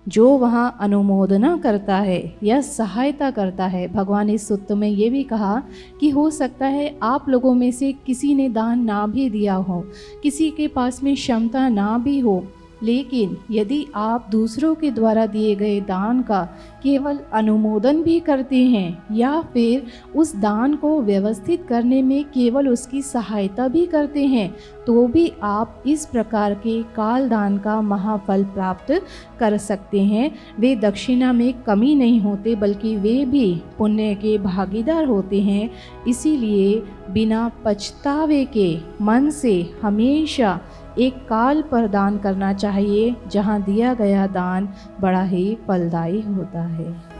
जो वहाँ अनुमोदना करता है या सहायता करता है। भगवान इस सूत्र में ये भी कहा कि हो सकता है आप लोगों में से किसी ने दान ना भी दिया हो, किसी के पास में क्षमता ना भी हो, लेकिन यदि आप दूसरों के द्वारा दिए गए दान का केवल अनुमोदन भी करते हैं या फिर उस दान को व्यवस्थित करने में केवल उसकी सहायता भी करते हैं, तो भी आप इस प्रकार के काल दान का महाफल प्राप्त कर सकते हैं। वे दक्षिणा में कमी नहीं होते, बल्कि वे भी पुण्य के भागीदार होते हैं। इसीलिए बिना पछतावे के मन से हमेशा एक काल पर दान करना चाहिए, जहाँ दिया गया दान बड़ा ही फलदायी होता है।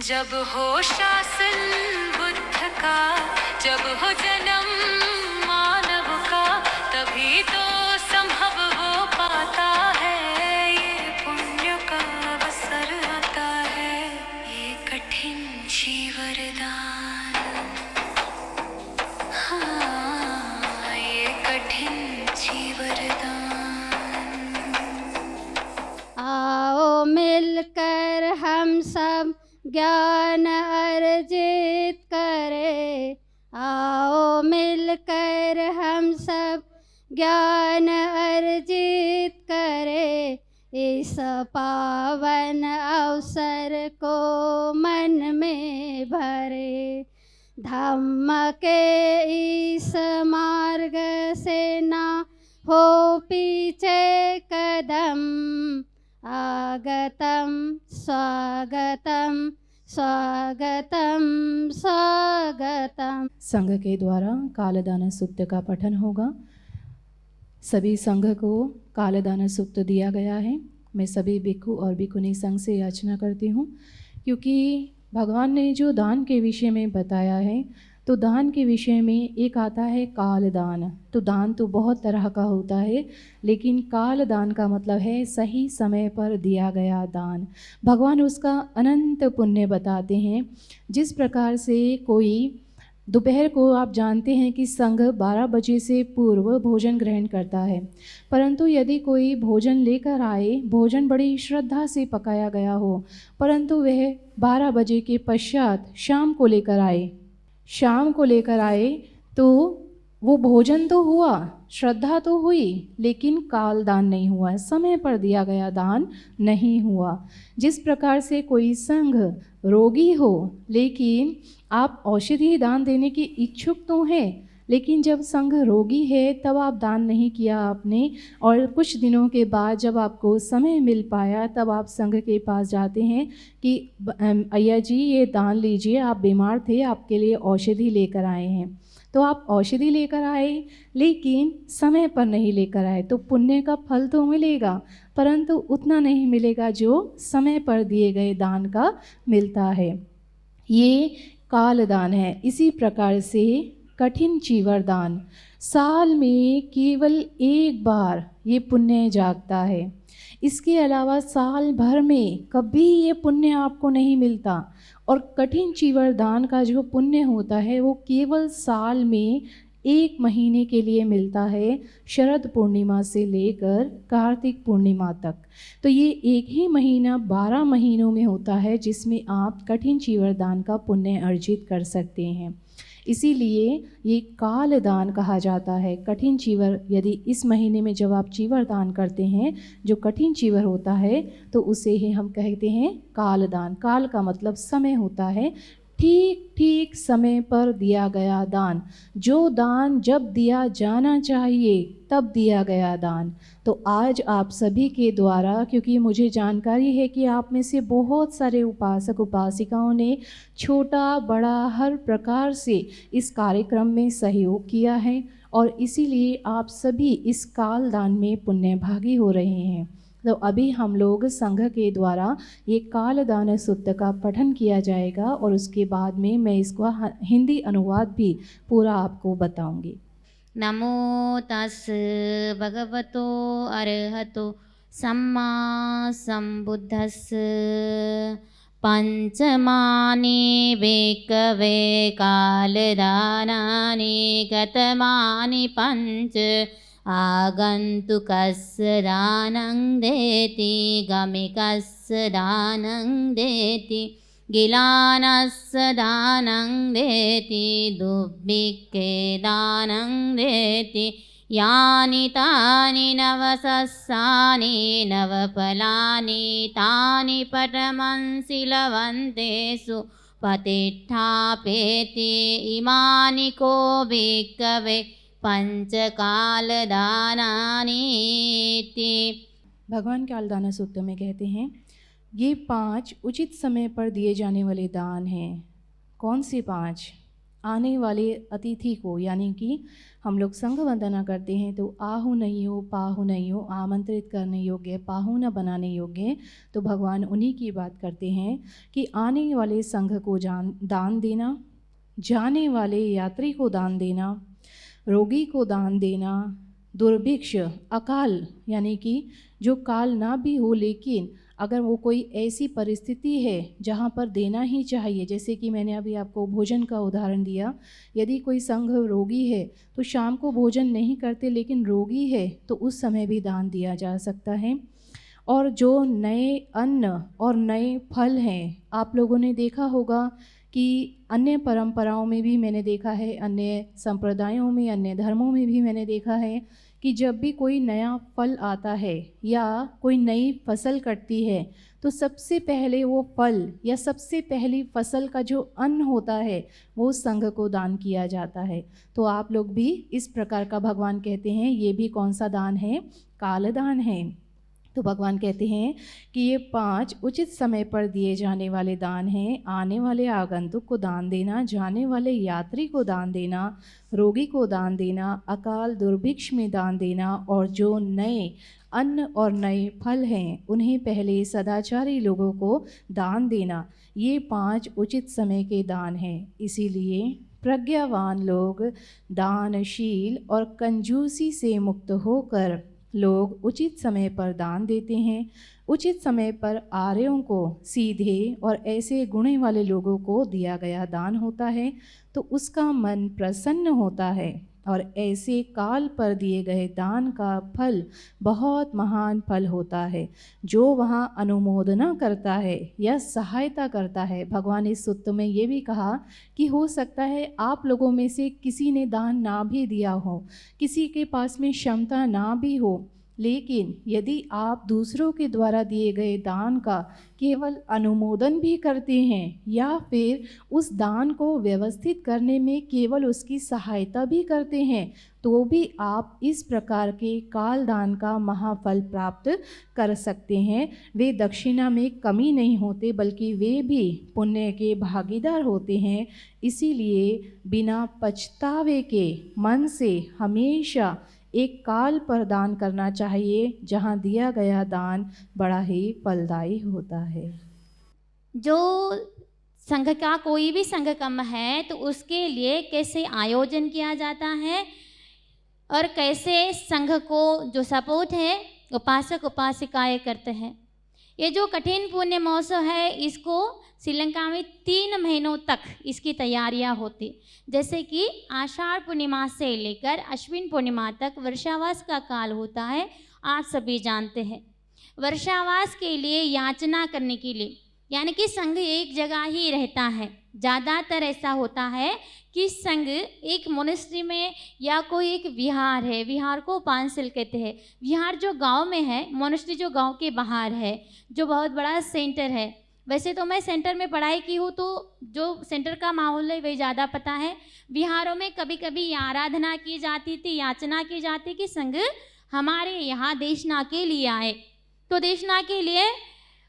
जब हो शासन बुद्ध का, जब हो जन्म मानव का, तभी तो संभव हो पाता है ये पुण्य का अवसर आता है। ये कठिन वरदान, हाँ ये कठिन वरदान। आओ मिलकर हम सब ज्ञान अर्जित करें, आओ मिलकर हम सब ज्ञान अर्जित करें, इस पावन अवसर को मन में भरे। धम्म के इस मार्ग से ना हो पीछे कदम, आगतम स्वागतम स्वागतम स्वागतम। संघ के द्वारा कालदान सूक्त का पठन होगा। सभी संघ को कालदान सूक्त दिया गया है। मैं सभी भिक्षु और भिक्षुणी संघ से याचना करती हूँ, क्योंकि भगवान ने जो दान के विषय में बताया है, तो दान के विषय में एक आता है काल दान। तो दान तो बहुत तरह का होता है, लेकिन काल दान का मतलब है सही समय पर दिया गया दान। भगवान उसका अनंत पुण्य बताते हैं। जिस प्रकार से कोई दोपहर को, आप जानते हैं कि संघ 12 बजे से पूर्व भोजन ग्रहण करता है, परंतु यदि कोई भोजन लेकर आए, भोजन बड़ी श्रद्धा से पकाया गया हो, परंतु वह 12 बजे के पश्चात शाम को लेकर आए, तो वो भोजन तो हुआ, श्रद्धा तो हुई, लेकिन काल दान नहीं हुआ, समय पर दिया गया दान नहीं हुआ। जिस प्रकार से कोई संघ रोगी हो, लेकिन आप औषधि दान देने की इच्छुक तो हैं, लेकिन जब संघ रोगी है तब आप दान नहीं किया आपने, और कुछ दिनों के बाद जब आपको समय मिल पाया तब आप संघ के पास जाते हैं कि अय्या जी ये दान लीजिए, आप बीमार थे, आपके लिए औषधि लेकर आए हैं। तो आप औषधि लेकर आए, लेकिन समय पर नहीं लेकर आए, तो पुण्य का फल तो मिलेगा, परंतु उतना नहीं मिलेगा जो समय पर दिए गए दान का मिलता है। ये काल दान है। इसी प्रकार से कठिन चीवर दान, साल में केवल एक बार ये पुण्य जागता है। इसके अलावा साल भर में कभी ये पुण्य आपको नहीं मिलता। और कठिन चीवर दान का जो पुण्य होता है वो केवल साल में 1 महीने के लिए मिलता है, शरद पूर्णिमा से लेकर कार्तिक पूर्णिमा तक। तो ये एक ही महीना 12 महीनों में होता है जिसमें आप कठिन चीवर दान का पुण्य अर्जित कर सकते हैं। इसीलिए ये काल दान कहा जाता है। कठिन चीवर, यदि इस महीने में जब आप चीवर दान करते हैं, जो कठिन चीवर होता है, तो उसे ही हम कहते हैं काल दान। काल का मतलब समय होता है, ठीक ठीक समय पर दिया गया दान, जो दान जब दिया जाना चाहिए तब दिया गया दान। तो आज आप सभी के द्वारा, क्योंकि मुझे जानकारी है कि आप में से बहुत सारे उपासक उपासिकाओं ने छोटा बड़ा हर प्रकार से इस कार्यक्रम में सहयोग किया है, और इसीलिए आप सभी इस काल दान में पुण्य भागी हो रहे हैं। तो अभी हम लोग संघ के द्वारा ये कालदान सूत्र का पठन किया जाएगा और उसके बाद में मैं इसको हिंदी अनुवाद भी पूरा आपको बताऊंगी। नमो तस् भगवतो अरहतो सम्मा सम्बुद्धस्स पंचमानि भिक्खवे कालदानानि कतमानि पंच आगन्तुकस्य दानं देति गमिकस्य दानं देति गिलानस्य दानं देति दुर्भिक्खे दानं देति यानि तानि नवसस्सानि नवफलानि तानि पटमंसि लवन्तेषु पतिष्ठापेति इमानि को भिक्खवे पंचकालदानानीति। भगवान कालदान सूत्र में कहते हैं ये 5 उचित समय पर दिए जाने वाले दान हैं। कौन से 5? आने वाले अतिथि को, यानी कि हम लोग संघ वंदना करते हैं तो आहु नहीं हो, पाहु नहीं हो, आमंत्रित करने योग्य, पाहु न बनाने योग्य, तो भगवान उन्हीं की बात करते हैं कि आने वाले संघ को दान देना, जाने वाले यात्री को दान देना, रोगी को दान देना, दुर्भिक्ष अकाल यानी कि जो काल ना भी हो लेकिन अगर वो कोई ऐसी परिस्थिति है जहाँ पर देना ही चाहिए, जैसे कि मैंने अभी आपको भोजन का उदाहरण दिया, यदि कोई संघ रोगी है तो शाम को भोजन नहीं करते लेकिन रोगी है तो उस समय भी दान दिया जा सकता है। और जो नए अन्न और नए फल हैं, आप लोगों ने देखा होगा कि अन्य परंपराओं में भी मैंने देखा है, अन्य संप्रदायों में, अन्य धर्मों में भी मैंने देखा है कि जब भी कोई नया फल आता है या कोई नई फसल कटती है तो सबसे पहले वो फल या सबसे पहली फसल का जो अन्न होता है वो संघ को दान किया जाता है। तो आप लोग भी इस प्रकार का, भगवान कहते हैं ये भी कौन सा दान है? कालदान है। तो भगवान कहते हैं कि ये 5 उचित समय पर दिए जाने वाले दान हैं। आने वाले आगंतुक को दान देना, जाने वाले यात्री को दान देना, रोगी को दान देना, अकाल दुर्भिक्ष में दान देना, और जो नए अन्न और नए फल हैं उन्हें पहले सदाचारी लोगों को दान देना। ये 5 उचित समय के दान हैं। इसीलिए प्रज्ञावान लोग दानशील और कंजूसी से मुक्त होकर लोग उचित समय पर दान देते हैं। उचित समय पर आर्यों को, सीधे और ऐसे गुणे वाले लोगों को दिया गया दान होता है तो उसका मन प्रसन्न होता है, और ऐसे काल पर दिए गए दान का फल बहुत महान फल होता है। जो वहाँ अनुमोदना करता है या सहायता करता है, भगवान इस सूत्र में ये भी कहा कि हो सकता है आप लोगों में से किसी ने दान ना भी दिया हो, किसी के पास में क्षमता ना भी हो, लेकिन यदि आप दूसरों के द्वारा दिए गए दान का केवल अनुमोदन भी करते हैं या फिर उस दान को व्यवस्थित करने में केवल उसकी सहायता भी करते हैं तो भी आप इस प्रकार के काल दान का महाफल प्राप्त कर सकते हैं। वे दक्षिणा में कमी नहीं होते बल्कि वे भी पुण्य के भागीदार होते हैं। इसीलिए बिना पछतावे के मन से हमेशा एक काल पर दान करना चाहिए जहाँ दिया गया दान बड़ा ही फलदायी होता है। जो संघ का कोई भी संघ कम है तो उसके लिए कैसे आयोजन किया जाता है और कैसे संघ को जो सपोर्ट है उपासक उपासिकाएं करते हैं। ये जो कठिन पुण्य महोत्सव है इसको श्रीलंका में 3 महीनों तक इसकी तैयारियां होती, जैसे कि आषाढ़ पूर्णिमा से लेकर अश्विन पूर्णिमा तक वर्षावास का काल होता है। आप सभी जानते हैं वर्षावास के लिए याचना करने के लिए, यानी कि संघ एक जगह ही रहता है। ज़्यादातर ऐसा होता है कि संघ एक मोनेस्ट्री में या कोई एक विहार है, विहार को पांसल कहते हैं। विहार जो गांव में है, मोनेस्ट्री जो गांव के बाहर है, जो बहुत बड़ा सेंटर है। वैसे तो मैं सेंटर में पढ़ाई की हूँ तो जो सेंटर का माहौल है वही ज़्यादा पता है। विहारों में कभी कभी आराधना की जाती थी, याचना की जाती कि संघ हमारे यहाँ देशना के लिए आए, तो देशना के लिए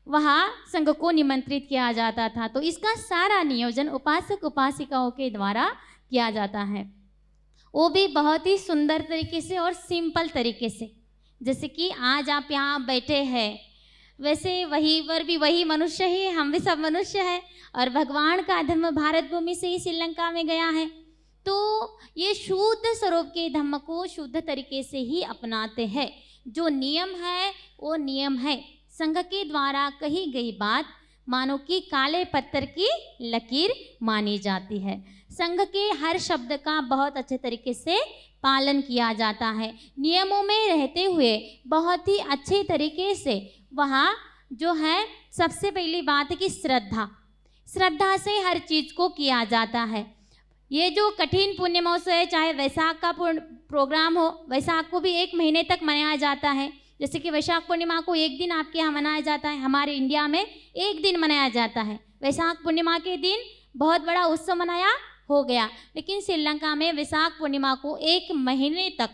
वहाँ संघ को निमंत्रित किया जाता था। तो इसका सारा नियोजन उपासक उपासिकाओं के द्वारा किया जाता है, वो भी बहुत ही सुंदर तरीके से और सिंपल तरीके से। जैसे कि आज आप यहाँ बैठे हैं, वैसे वहीं पर भी वही मनुष्य ही है, हम भी सब मनुष्य हैं, और भगवान का धर्म भारत भूमि से ही श्रीलंका में गया है। तो ये शुद्ध स्वरूप के धर्म को शुद्ध तरीके से ही अपनाते हैं। जो नियम है वो नियम है। संघ के द्वारा कही गई बात मानो कि काले पत्थर की लकीर मानी जाती है। संघ के हर शब्द का बहुत अच्छे तरीके से पालन किया जाता है। नियमों में रहते हुए बहुत ही अच्छे तरीके से वहाँ जो है, सबसे पहली बात है कि श्रद्धा से हर चीज़ को किया जाता है। ये जो कठिन पुण्य महोत्सव है, चाहे वैशाख का प्रोग्राम हो, वैशाख को भी 1 महीने तक मनाया जाता है। जैसे कि वैशाख पूर्णिमा को 1 दिन आपके यहाँ मनाया जाता है, हमारे इंडिया में 1 दिन मनाया जाता है। वैशाख पूर्णिमा के दिन बहुत बड़ा उत्सव मनाया हो गया, लेकिन श्रीलंका में वैशाख पूर्णिमा को 1 महीने तक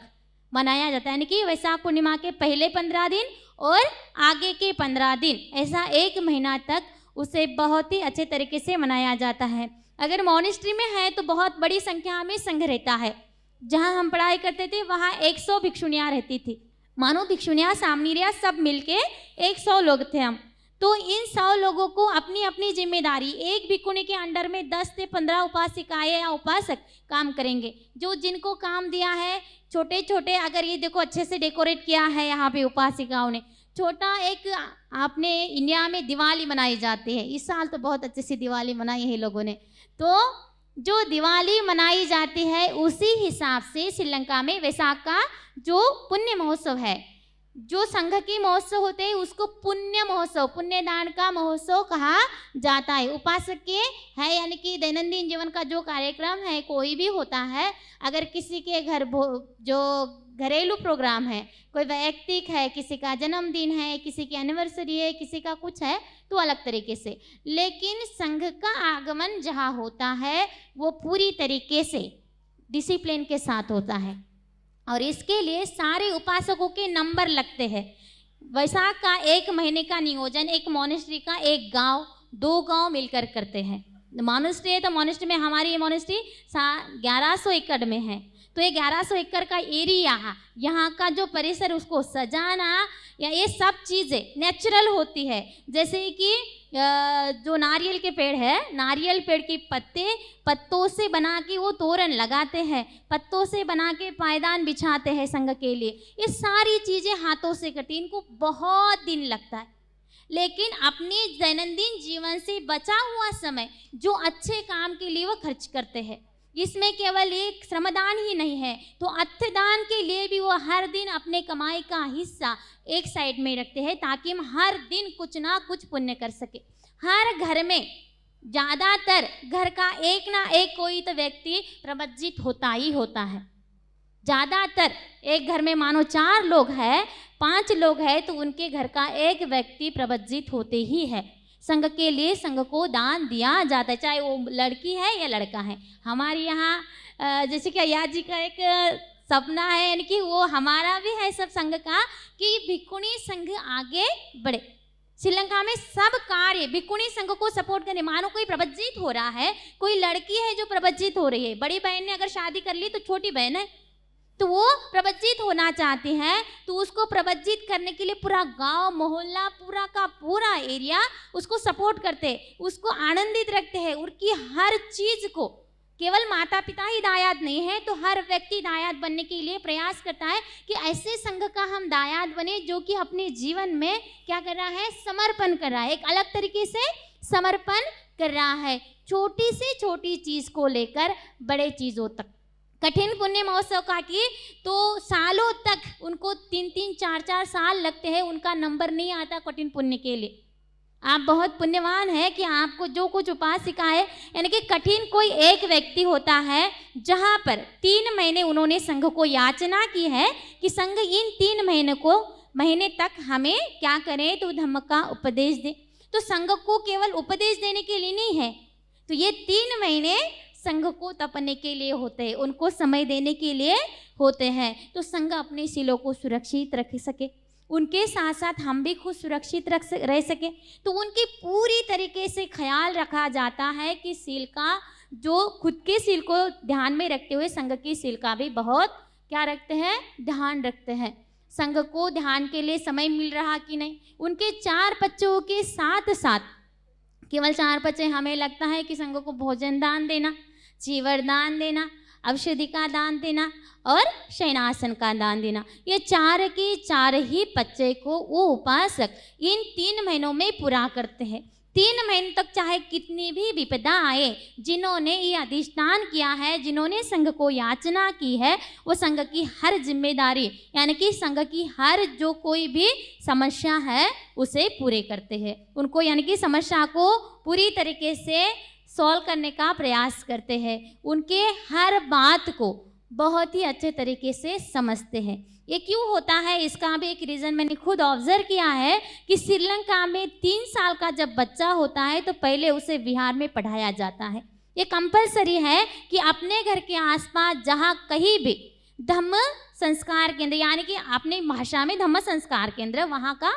मनाया जाता है। यानी कि वैशाख पूर्णिमा के पहले 15 दिन और आगे के 15 दिन, ऐसा 1 महीना तक उसे बहुत ही अच्छे तरीके से मनाया जाता है। अगर मॉनेस्ट्री में है तो बहुत बड़ी संख्या में संघ रहता है। जहाँ हम पढ़ाई करते थे वहाँ 100 भिक्षुणियाँ रहती थी। मानो भिक्षुणियाँ सामनीरिया सब मिलके 100 लोग थे हम। तो इन 100 लोगों को अपनी अपनी जिम्मेदारी, एक भिक्षुणी के अंडर में 10 से 15 उपासिकाएँ या उपासक काम करेंगे। जो जिनको काम दिया है छोटे छोटे, अगर ये देखो अच्छे से डेकोरेट किया है यहाँ पे उपासिकाओं ने, छोटा एक आपने इंडिया में दिवाली मनाई जाती है। इस साल तो बहुत अच्छे से दिवाली मनाई है लोगों ने। तो जो दिवाली मनाई जाती है उसी हिसाब से श्रीलंका में वैशाख का जो पुण्य महोत्सव है, जो संघ के महोत्सव होते हैं उसको पुण्य महोत्सव, पुण्यदान का महोत्सव कहा जाता है। उपासक के है, यानी कि दैनंदिन जीवन का जो कार्यक्रम है कोई भी होता है, अगर किसी के घर जो घरेलू प्रोग्राम है, कोई वैयक्तिक है, किसी का जन्मदिन है, किसी की एनिवर्सरी है, किसी का कुछ है, तो अलग तरीके से। लेकिन संघ का आगमन जहाँ होता है वो पूरी तरीके से डिसिप्लिन के साथ होता है, और इसके लिए सारे उपासकों के नंबर लगते हैं। वैशाख का 1 महीने का नियोजन एक मॉनेस्ट्री का 1 गांव 2 गांव मिलकर करते हैं। मॉनेस्ट्री है तो मॉनेस्ट्री में, हमारी ये मॉनेस्ट्री 1100 एकड़ में है, तो ये 1100 एकड़ का एरिया, यहाँ का जो परिसर उसको सजाना या ये सब चीज़ें नेचुरल होती है। जैसे कि जो नारियल के पेड़ है, नारियल पेड़ के पत्तों से बना के वो तोरण लगाते हैं, पत्तों से बना के पायदान बिछाते हैं संघ के लिए। ये सारी चीज़ें हाथों से करती, इनको बहुत दिन लगता है। लेकिन अपने दैनंदिन जीवन से बचा हुआ समय जो अच्छे काम के लिए वो खर्च करते हैं। इसमें केवल एक श्रमदान ही नहीं है, तो अर्थदान के लिए भी वो हर दिन अपने कमाई का हिस्सा एक साइड में रखते हैं, ताकि हम हर दिन कुछ ना कुछ पुण्य कर सके। हर घर में ज़्यादातर घर का एक ना एक कोई तो व्यक्ति प्रवज्जित होता ही होता है। ज़्यादातर एक घर में मानो 4 लोग हैं, 5 लोग हैं, तो उनके घर का एक व्यक्ति प्रवज्जित होते ही है। संघ के लिए संघ को दान दिया जाता है, चाहे वो लड़की है या लड़का है। हमारे यहाँ जैसे कि अय्या जी का एक सपना है, यानी कि वो हमारा भी है सब संघ का, कि भिक्षुणी संघ आगे बढ़े। श्रीलंका में सब कार्य भिक्षुणी संघ को सपोर्ट करने। मानो कोई प्रवज्जित हो रहा है, कोई लड़की है जो प्रवज्जित हो रही है, बड़ी बहन ने अगर शादी कर ली तो छोटी बहन है, तो वो प्रवज्जित होना चाहती है, तो उसको प्रवज्जित करने के लिए पूरा गांव मोहल्ला पूरा का पूरा एरिया उसको सपोर्ट करते हैं, उसको आनंदित रखते हैं। उनकी हर चीज़ को, केवल माता पिता ही दायाद नहीं है, तो हर व्यक्ति दायाद बनने के लिए प्रयास करता है कि ऐसे संघ का हम दायाद बने जो कि अपने जीवन में क्या कर रहा है, समर्पण कर रहा है, एक अलग तरीके से समर्पण कर रहा है, छोटी से छोटी चीज़ को लेकर बड़े चीज़ों तक। कठिन पुण्य महोत्सव का कि तो सालों तक उनको 3-3, 4-4 साल लगते हैं, उनका नंबर नहीं आता कठिन पुण्य के लिए। आप बहुत पुण्यवान हैं कि आपको जो कुछ उपासिका है, यानी कि कठिन कोई एक व्यक्ति होता है जहाँ पर 3 महीने उन्होंने संघ को याचना की है कि संघ इन 3 महीने तक हमें क्या करें, तो धम्म का उपदेश दे। तो संघ को केवल उपदेश देने के लिए नहीं है, तो ये 3 महीने संघ को तपने के लिए होते हैं, उनको समय देने के लिए होते हैं। तो संघ अपने शीलों को सुरक्षित रख सके, उनके साथ साथ हम भी खुद सुरक्षित रह सके, तो उनकी पूरी तरीके से ख्याल रखा जाता है कि सील का, जो खुद के सील को ध्यान में रखते हुए संघ की सील का भी बहुत क्या रखते हैं, ध्यान रखते हैं। संघ को ध्यान के लिए समय मिल रहा कि नहीं। उनके 4 बच्चों के साथ साथ, केवल 4 बच्चे, हमें लगता है कि संघ को भोजन दान देना, चीवर दान देना, औषधि का दान देना और शयनासन का दान देना, ये 4 के 4 ही बच्चे को वो उपासक इन 3 महीनों में पूरा करते हैं। 3 महीने तक चाहे कितनी भी विपदा आए, जिन्होंने ये अधिष्ठान किया है, जिन्होंने संघ को याचना की है, वो संघ की हर जिम्मेदारी यानी कि संघ की हर जो कोई भी समस्या है उसे पूरे करते हैं। उनको यानी कि समस्या को पूरी तरीके से सॉल्व करने का प्रयास करते हैं, उनके हर बात को बहुत ही अच्छे तरीके से समझते हैं। ये क्यों होता है, इसका भी एक रीज़न मैंने खुद ऑब्जर्व किया है कि श्रीलंका में 3 साल का जब बच्चा होता है तो पहले उसे विहार में पढ़ाया जाता है। ये कंपलसरी है कि अपने घर के आसपास जहाँ कहीं भी धम्म संस्कार केंद्र यानी कि अपनी भाषा में धम्म संस्कार केंद्र, वहाँ का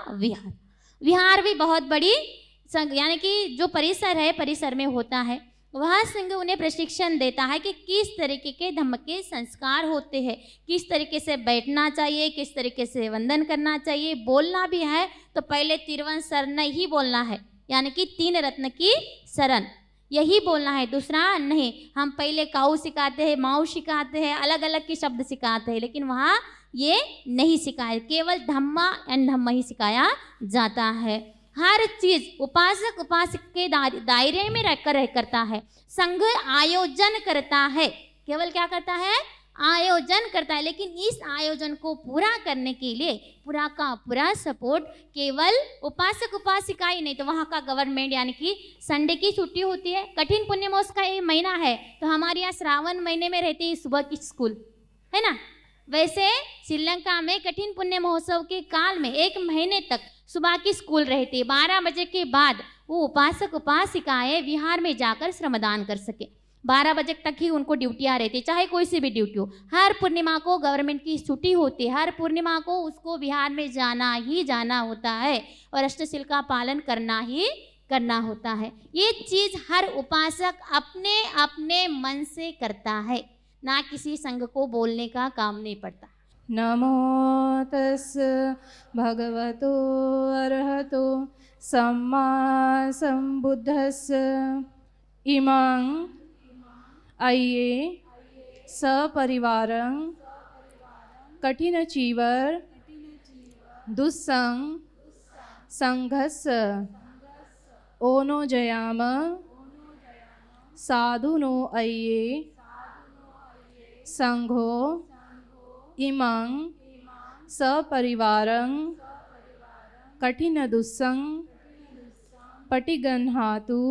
विहार भी बहुत बड़ी संघ यानी कि जो परिसर है, परिसर में होता है। वह संघ उन्हें प्रशिक्षण देता है कि किस तरीके के धम्म के संस्कार होते हैं, किस तरीके से बैठना चाहिए, किस तरीके से वंदन करना चाहिए। बोलना भी है तो पहले तिरुवन शरण ही बोलना है, यानी कि 3 रत्न की शरण यही बोलना है, दूसरा नहीं। हम पहले काऊ सिखाते हैं, माऊ सिखाते हैं, अलग अलग के शब्द सिखाते हैं, लेकिन वहाँ ये नहीं सिखाया, केवल धम्मा एंड धम्म ही सिखाया जाता है। हर चीज उपासक उपासक के दायरे में रहकर करता है। संघ आयोजन करता है, केवल क्या करता है, आयोजन करता है, लेकिन इस आयोजन को पूरा करने के लिए पूरा का पूरा सपोर्ट केवल उपासक उपासिका ही नहीं, तो वहाँ का गवर्नमेंट यानी कि संडे की छुट्टी होती है। कठिन पुण्यमोक्ष का ये महीना है तो हमारे यहाँ श्रावण महीने में रहती है सुबह की स्कूल, है ना। वैसे श्रीलंका में कठिन पुण्य महोत्सव के काल में 1 महीने तक सुबह की स्कूल रहती है। 12 बजे के बाद वो उपासक उपासिकाएं विहार में जाकर श्रमदान कर सके। 12 बजे तक ही उनको ड्यूटियाँ रहती, चाहे कोई सी भी ड्यूटी हो। हर पूर्णिमा को गवर्नमेंट की छुट्टी होती है, हर पूर्णिमा को उसको विहार में जाना ही जाना होता है और अष्टशील का पालन करना ही करना होता है। ये चीज़ हर उपासक अपने अपने मन से करता है, ना किसी संघ को बोलने का काम नहीं पड़ता। नमो तस् भगवतो अरहतो सम्मा संबुद्धस्स इमं आइये सपरिवारं कठिन चीवर दुस्संग संघस्स ओनो जयाम साधुनो आइये संघो इमं सपरिवारं कठिन दुस्संग पटिगन्हातु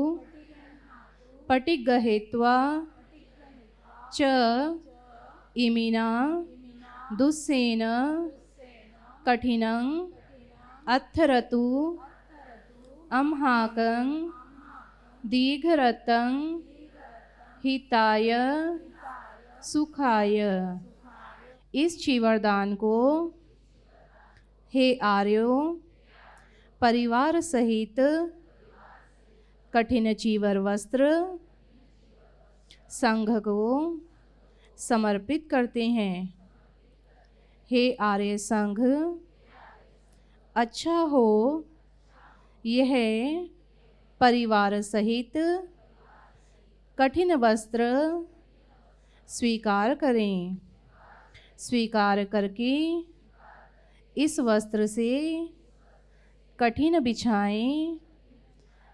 पटिगहेत्वा च इमिना दुस्सेन कठिनं अत्थरतु अम्हाकं दीर्घरतं हिताय सुखाय। इस चीवरदान को हे आर्यो परिवार सहित कठिन चीवर वस्त्र संघ को समर्पित करते हैं। हे आर्य संघ, अच्छा हो यह परिवार सहित कठिन वस्त्र स्वीकार करें। स्वीकार करके इस वस्त्र से कठिन बिछाएं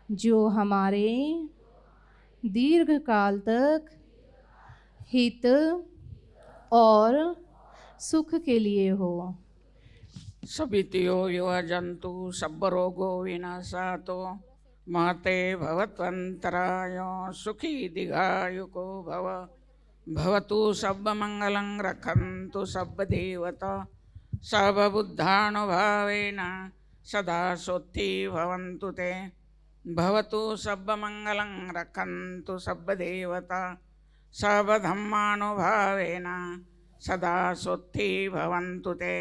जो हमारे दीर्घ काल तक हित और सुख के लिए हो। सबितियो युवा जंतु सब रोगो विनाशातो महते भवत्वंतराय सुखी दीर्घायुको भव। भवतु सब मंगलं रखन्तु सब देवता सब बुद्धानुभावेन सदा सोत्थि भवन्तु ते। भवतु सब मंगलं रखन्तु सब देवता सब धम्मानुभावेन सदा सोत्थि भवन्तु ते।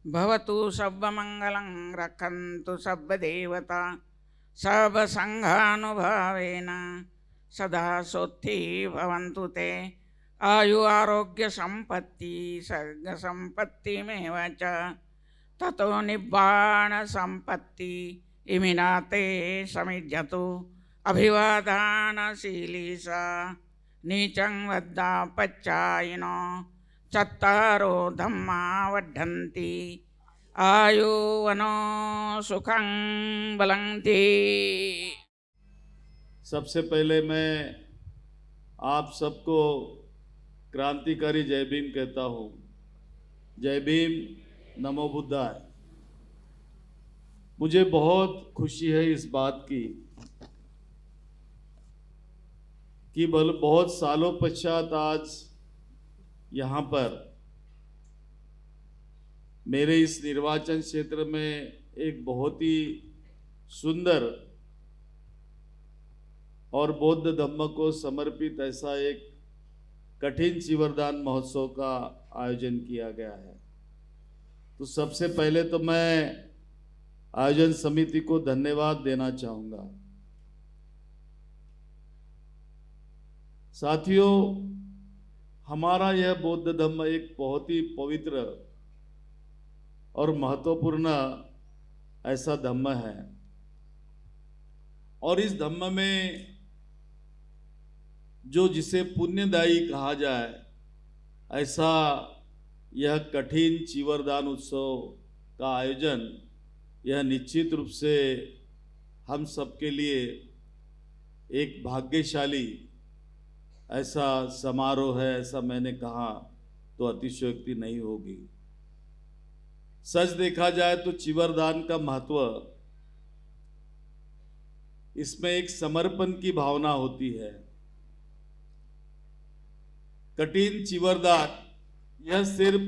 भवतु सब मंगलं रखन्तु सब देवता सब संघानुभावेन सदा सोत्थि भवन्तु ते। आयु आरोग्य संपत्ति सर्ग संपत्ति में च ततो निब्बाण संपत्ति इमिनाते समिज्जतु अभिवादानशीली सा नीचं वद्दा पच्चायिनो चत्तारो धम्मा वर्धन्ति आयुवनो सुखं बलन्ति। सबसे पहले मैं आप सबको क्रांतिकारी जय भीम कहता हूँ। जय भीम, नमो बुद्धाय। मुझे बहुत खुशी है इस बात की कि बहुत सालों पश्चात आज यहाँ पर मेरे इस निर्वाचन क्षेत्र में एक बहुत ही सुंदर और बौद्ध धम्म को समर्पित ऐसा एक कठिन चीवरदान महोत्सव का आयोजन किया गया है। तो सबसे पहले तो मैं आयोजन समिति को धन्यवाद देना चाहूँगा। साथियों, हमारा यह बौद्ध धम्म एक बहुत ही पवित्र और महत्वपूर्ण ऐसा धम्म है और इस धम्म में जो जिसे पुण्यदायी कहा जाए ऐसा यह कठिन चीवरदान उत्सव का आयोजन यह निश्चित रूप से हम सबके लिए एक भाग्यशाली ऐसा समारोह है। ऐसा मैंने कहा तो अतिशयोक्ति नहीं होगी। सच देखा जाए तो चीवरदान का महत्व, इसमें एक समर्पण की भावना होती है। कठिन चीवरदान यह सिर्फ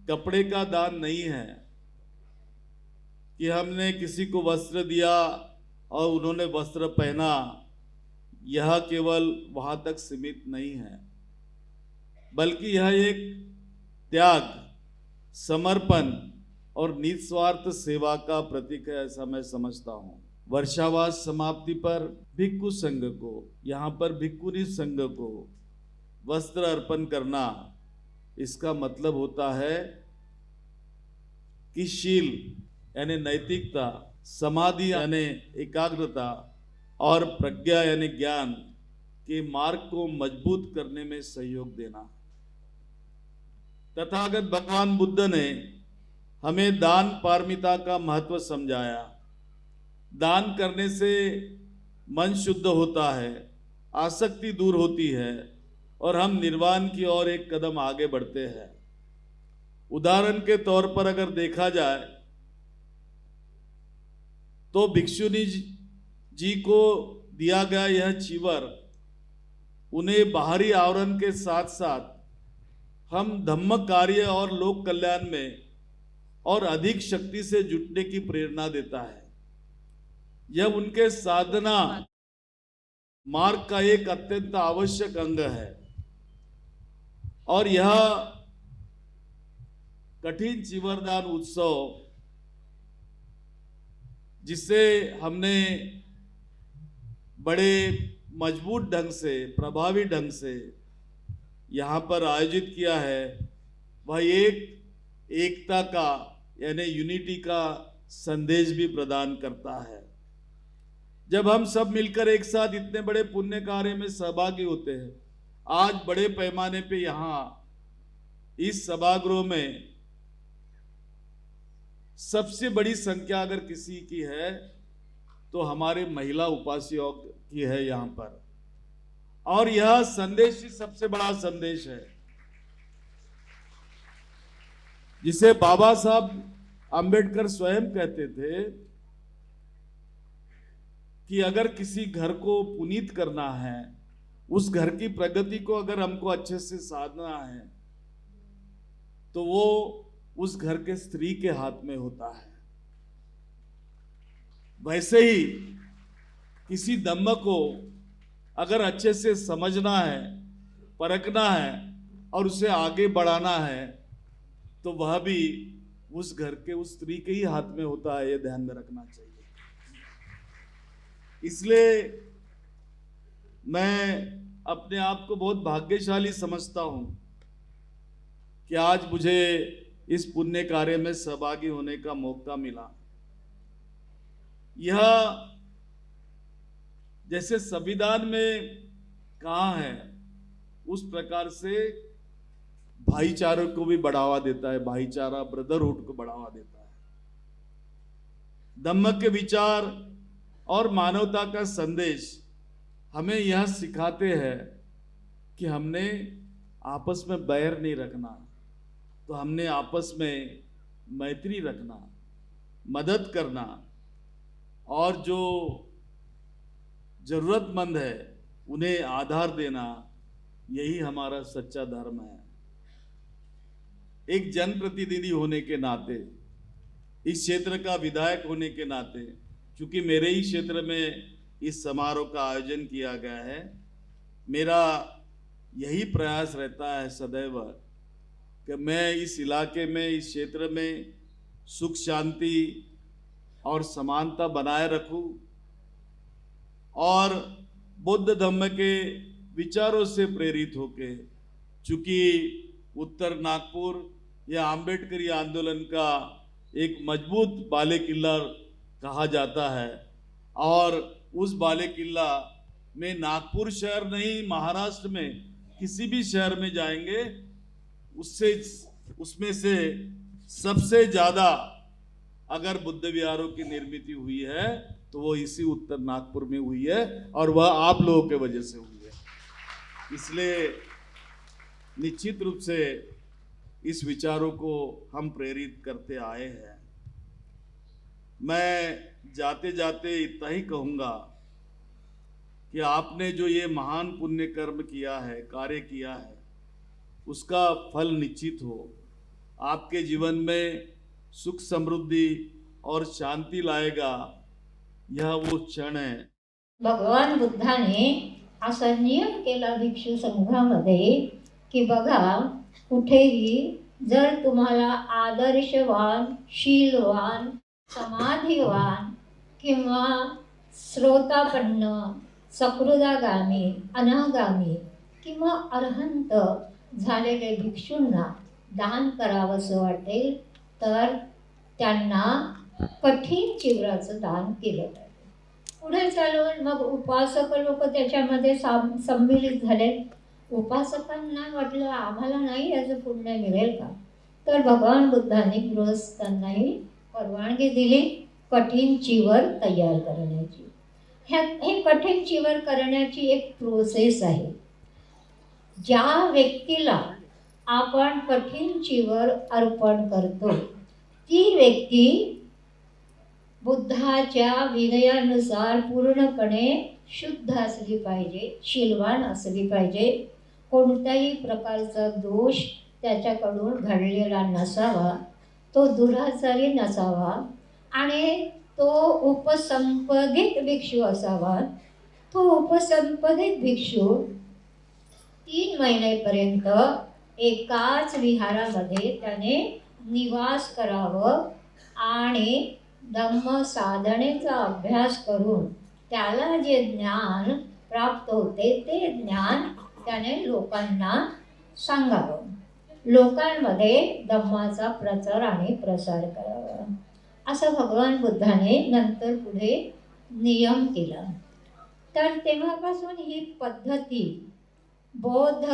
कपड़े का दान नहीं है कि हमने किसी को वस्त्र दिया और उन्होंने वस्त्र पहना, यह केवल वहां तक सीमित नहीं है, बल्कि यह एक त्याग, समर्पण और निस्वार्थ सेवा का प्रतीक है, ऐसा मैं समझता हूँ। वर्षावास समाप्ति पर भिक्खु संघ को, यहाँ पर भिक्खुनी संघ को वस्त्र अर्पण करना, इसका मतलब होता है कि शील यानी नैतिकता, समाधि यानी एकाग्रता और प्रज्ञा यानी ज्ञान के मार्ग को मजबूत करने में सहयोग देना। तथागत भगवान बुद्ध ने हमें दान पारमिता का महत्व समझाया। दान करने से मन शुद्ध होता है, आसक्ति दूर होती है और हम निर्वाण की ओर एक कदम आगे बढ़ते हैं। उदाहरण के तौर पर अगर देखा जाए तो भिक्षुनी जी को दिया गया यह चीवर, उन्हें बाहरी आवरण के साथ साथ हम धम्म कार्य और लोक कल्याण में और अधिक शक्ति से जुटने की प्रेरणा देता है। यह उनके साधना मार्ग का एक अत्यंत आवश्यक अंग है और यह कठिन चीवरदान उत्सव, जिसे हमने बड़े मजबूत ढंग से, प्रभावी ढंग से यहाँ पर आयोजित किया है, वह एक एकता का यानी यूनिटी का संदेश भी प्रदान करता है। जब हम सब मिलकर एक साथ इतने बड़े पुण्य कार्य में सहभागी होते हैं, आज बड़े पैमाने पे यहाँ इस सभागृह में सबसे बड़ी संख्या अगर किसी की है तो हमारे महिला उपासियों की है यहाँ पर, और यह संदेश ही सबसे बड़ा संदेश है जिसे बाबा साहब अंबेडकर स्वयं कहते थे कि अगर किसी घर को पुनीत करना है, उस घर की प्रगति को अगर हमको अच्छे से साधना है, तो वो उस घर के स्त्री के हाथ में होता है। वैसे ही किसी धम्म को अगर अच्छे से समझना है, परखना है और उसे आगे बढ़ाना है, तो वह भी उस घर के उस स्त्री के ही हाथ में होता है। यह ध्यान में रखना चाहिए। इसलिए मैं अपने आप को बहुत भाग्यशाली समझता हूं कि आज मुझे इस पुण्य कार्य में सहभागी होने का मौका मिला। यह जैसे संविधान में कहा है उस प्रकार से भाईचारे को भी बढ़ावा देता है, भाईचारा ब्रदरहुड को बढ़ावा देता है। धम्म के विचार और मानवता का संदेश हमें यह सिखाते हैं कि हमने आपस में बैर नहीं रखना, तो हमने आपस में मैत्री रखना, मदद करना, और जो जरूरतमंद है उन्हें आधार देना, यही हमारा सच्चा धर्म है। एक जनप्रतिनिधि होने के नाते, इस क्षेत्र का विधायक होने के नाते, चूंकि मेरे ही क्षेत्र में इस समारोह का आयोजन किया गया है, मेरा यही प्रयास रहता है सदैव कि मैं इस इलाके में, इस क्षेत्र में सुख शांति और समानता बनाए रखूं और बुद्ध धम्म के विचारों से प्रेरित होके, चूंकि उत्तर नागपुर या आंबेडकरी आंदोलन का एक मजबूत बाले किला कहा जाता है, और उस बाले किला में नागपुर शहर नहीं, महाराष्ट्र में किसी भी शहर में जाएंगे उसमें से सबसे ज्यादा अगर बुद्ध विहारों की निर्मित हुई है तो वो इसी उत्तर नागपुर में हुई है, और वह आप लोगों के वजह से हुई है। इसलिए निश्चित रूप से इस विचारों को हम प्रेरित करते आए हैं। मैं जाते जाते इतना ही कहूँगा कि आपने जो ये महान पुण्य कर्म किया है, कार्य किया है, उसका फल निश्चित हो। आपके जीवन में सुख समृद्धि और शांति लाएगा, यह वो क्षण है। भगवान बुद्धाने असा नियम केला भिक्षू संघामध्ये की बघा, कुठेही जर तुम्हाला आदर्शवान, शीलवान, समाधिवान किंवा श्रोतापन्न, सकृदागामी, अनागामी किंवा अरहंत झालेले भिक्षूंना दान करावंसं वाटेल तर त्यांना कठीण चिवराचं दान केलं पाहिजे। पुढे चालून मग उपासक लोक त्याच्यामध्ये सम्मिलित झाले। उपासकांना वाटलं आम्हाला नाही याचं पुण्य मिळेल का, तर भगवान बुद्धांनी गृहस्थांनाही परवानगी दिली कठीण चिवर तयार करण्याची। हे कठीण चिवर करण्याची एक प्रोसेस आहे। ज्या व्यक्तीला आपण कठीण चिवर अर्पण करतो ती व्यक्ती बुद्धाच्या विनयानुसार पूर्णपणे शुद्ध असली पाहिजे, शीलवान असली पाहिजे, कोणत्याही प्रकारचा दोष त्याच्याकडून घडलेला नसावा, तो दुराचारी नसावा आणि तो उपसंपदित भिक्षू असावा। तो उपसंपदित भिक्षू 3 महिनेपर्यंत एकाच विहारामध्ये त्याने निवास करावं आणि धम्म साधनेचा अभ्यास करून त्याला जे ज्ञान प्राप्त होते ते ज्ञान त्याने लोकांना सांगावं, लोकांमध्ये धम्माचा प्रचार आणि प्रसार करावा, असं भगवान बुद्धाने नंतर पुढे नियम केला। तर तेव्हापासून ही पद्धती बौद्ध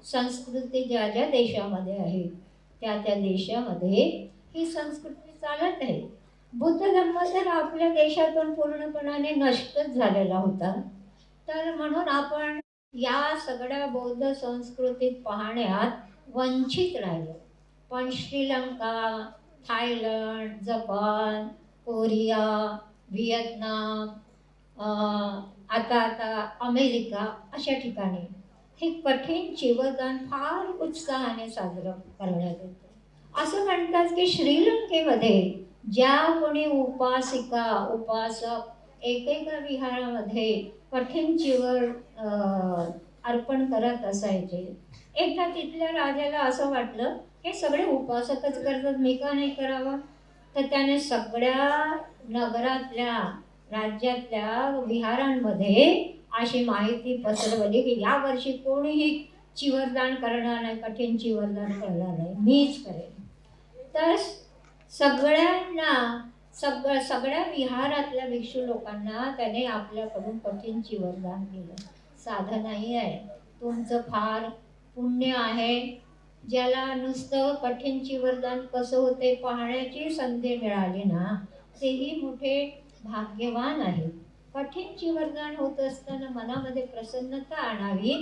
संस्कृती ज्या ज्या देशामध्ये आहे त्या त्या देशामध्ये ही संस्कृती चालत आहे। बुद्ध धम्म तर आपल्या देशातून पूर्णपणाने नष्टच झालेला होता, तर म्हणून आपण या सगळ्या बौद्ध संस्कृतीत पाहण्यात वंचित राहिलो। पण Sri Lanka, Thailand, Japan, Korea, Vietnam, आता अमेरिका अशा ठिकाणी हे कठीण चिवरदान फार उत्साहाने साजरं करण्यात येतं। असं म्हणतात की श्रीलंकेमध्ये ज्या कोणी उपासिका, उपासक एकेका विहारामध्ये कठीण चिवर अर्पण करत असायचे, एकदा तिथल्या राजाला असं वाटलं हे सगळे उपासकच करतात, मी का नाही करावं, तर त्याने सगळ्या नगरातल्या, राज्यातल्या विहारांमध्ये अशी माहिती पसरवली की यावर्षी कोणीही चिवरदान करणार नाही, कठीण चिवरदान करणार नाही, मीच करेन। तर सगळ्यांना सगळ्या विहारातल्या भिक्षू लोकांना त्याने आपल्याकडून कठीणची वरदान दिलं. साधं नाही आहे, तुमचं फार पुण्य आहे. ज्याला नुसतं कठीणची वरदान कसं होते पाहण्याची संधी मिळाली ना, तेही मोठे भाग्यवान आहे. कठीणची वरदान होत असताना मनामध्ये प्रसन्नता आणावी